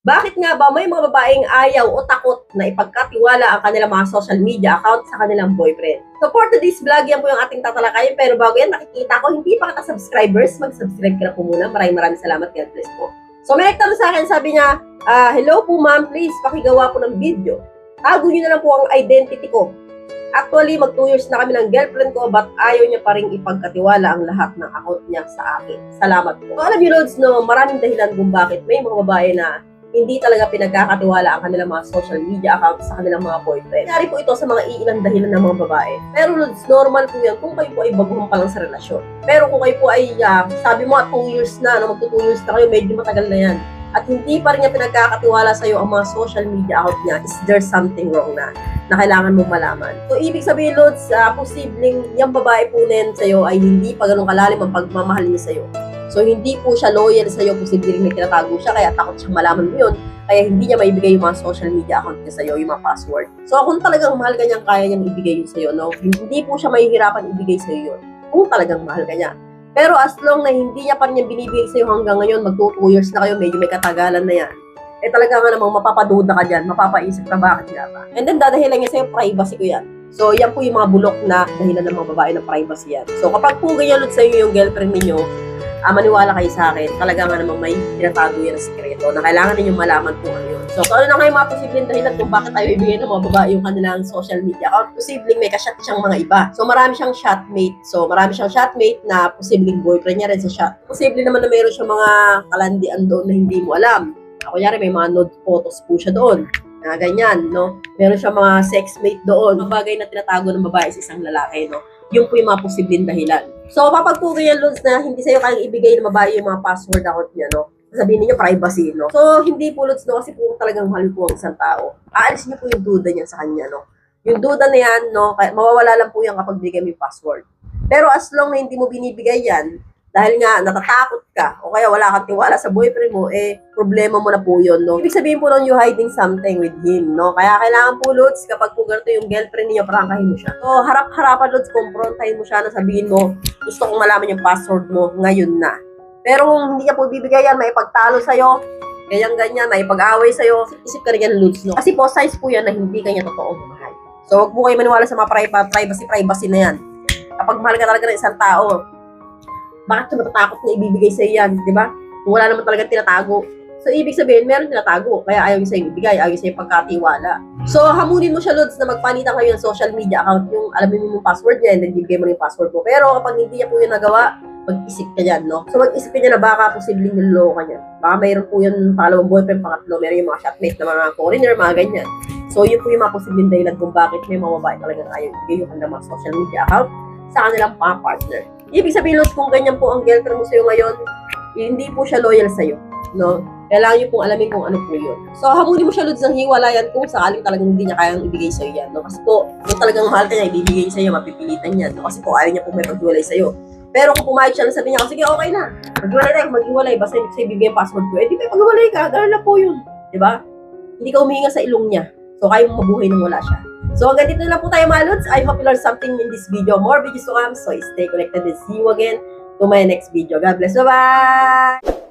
Bakit nga ba may mga babaeng ayaw o takot na ipagkatiwala ang kanilang mga social media account sa kanilang boyfriend? So for today's vlog, yan po yung ating tatalakayin. Pero bago yan, nakikita ko, hindi pa kita subscribers, mag-subscribe ka na po muna. Maraming salamat. God bless po. So may nagtanong sa akin, sabi niya, hello po ma'am, please pakigawa po ng video. Tago niyo na lang po ang identity ko. Actually, mag 2 years na kami ng girlfriend ko, but ayaw niya pa rin ipagkatiwala ang lahat ng account niya sa akin. Salamat po. So alam niyo, Lods, no, maraming dahilan kung bakit may mga babae na hindi talaga pinagkakatiwala ang kanilang mga social media accounts sa kanilang mga boyfriend. Nangyari po ito sa mga iilang dahilan ng mga babae. Pero Lods, normal po yan kung kayo po ay baguhan pa lang sa relasyon. Pero kung kayo po ay, sabi mo 2 years na, no, magto 2 years na kayo, medyo matagal na yan. At hindi pa rin niya pinagkakatiwala sa'yo ang mga social media account niya, is there something wrong na kailangan mong malaman. So, ibig sabihin, Lods, posibleng yung babae po na yan sa'yo ay hindi pa ganun kalalim ang pagmamahal niya sa'yo. So, hindi po siya loyal sa'yo, posibleng may tinatago siya, kaya takot siyang malaman mo yun, kaya hindi niya maibigay yung mga social media account niya sa'yo, yung mga password. So, kung talagang mahal ka niya, kaya niyang ibigay yun sa'yo, no? Hindi po siya mahihirapan ibigay sa'yo yun, kung talagang mahal ka niya. Pero as long na hindi niya pa rin yung binibigay sa'yo hanggang ngayon, mag 2 years na kayo, medyo may katagalan na yan, eh talaga nga namang mapapaduda ka dyan, mapapaisip ka bakit nga ba. And then dadahilan niya sa'yo, privacy ko yan. So yan po yung mga bulok na dahilan ng mga babae ng privacy yan. So kapag po ganyan ulit sa'yo yung girlfriend ninyo, maniwala kayo sa akin, talaga nga namang may tinatago yan na sikreto na kailangan ninyong malaman po ano yun. So ano na kayo mga posibleng dahilan kung bakit tayo ibigay ng mga babae yung kanilang social media account? Posibleng may kasyat siyang mga iba. So marami siyang shotmate. So marami siyang shotmate na posibleng boyfriend niya rin sa shot. Posible naman na mayroon siyang mga kalandian doon na hindi mo alam. Kunyari, may mga nude photos po siya doon. Na ganyan, no? Meron siya mga sexmate doon. Mga bagay na tinatago ng babae sa isang lalaki, no? Yung po yung mga posibleng dahilan. So, kapag po ganyan, Lods, na hindi sa'yo kayang ibigay ng babae yung mga password account niya, no? Sabihin niyo privacy, no? So, hindi po, Lods, no? Kasi po talagang mahal po ang isang tao. Aalis niyo po yung duda niya sa kanya, no? Yung duda na yan, no? Mawawala lang po yan kapag bigay mo yung password. Pero as long na hindi mo binibigay yan, dahil nga natatakot ka o kaya wala kang tiwala sa boyfriend mo, eh problema mo na po yun, no? Ibig sabihin po nun, you hiding something with him, no? Kaya kailangan po, Lods, kapag po ganito yung girlfriend niya, prangkahin mo siya. So, harap-harapan, Lods, confrontahin mo siya na sabihin mo, gusto kong malaman yung password mo ngayon na. Pero kung hindi niya po bibigay yan, may pagtalo sa'yo, ganyan-ganyan, may pag-away sa'yo, isip ka rin yan, Lods, no? Kasi po, size po yan na hindi kanya totoong mahal. So, huwag po kayo maniwala sa mga privacy na yan. Kapag mahal ka talaga ng isang tao, bakit siya matatakot na ibibigay sa'yo yan, di ba? Kung wala naman talagang tinatago. So, ibig sabihin, meron tinatago. Kaya ayaw niya sa'yo ibigay, ayaw niya sa'yo pagkatiwala. So, hamunin mo siya, Lods, na magpalitan kayo ng social media account. Yung alamin mo yung password niya, and then bibigay mo yung password mo. Pero kapag hindi niya po yung nagawa, mag-isip ka dyan, no? So, mag-isip ka niya na baka posibleng niloloko ka niya. Baka mayroon po yung pangalawang boyfriend, pangatlo, meron yung mga shotmate na mga foreigner, mga ganyan. So, yun po yung mga posibleng dahilan kung bakit may mga babae talagang ayaw ibigay yung kanilang mga social media account sa kanilang partner. Ibig sabihin, Lods, kung ganyan po ang girlfriend mo sa'yo ngayon, hindi po siya loyal sa'yo, no? Kailangan nyo pong alamin kung ano po yun. So, hamunin mo siya, Lods, ng hiwalayan kung sakaling talagang hindi niya kayang ibigay sa'yo yan, no? Kasi po, kung talagang mahal ka niya, ibibigay sa'yo, mapipilitan yan, no? Kasi po, ayaw niya po may paghiwalay sa'yo. Pero kung pumayag siya na sabi niya, sige, okay na, maghiwalay tayo, maghiwalay, basta hindi sa'yo ibigay yung password ko, eh, di kayo maghiwalay ka, gano'n na po yun, di ba? Hindi ka humihinga sa ilong niya. So, kaya mo mabuhay nang wala siya. So, hanggang dito na lang po tayo, mga Lods. I hope you learned something in this video. More videos to come. So, stay connected and see you again to my next video. God bless. Bye-bye!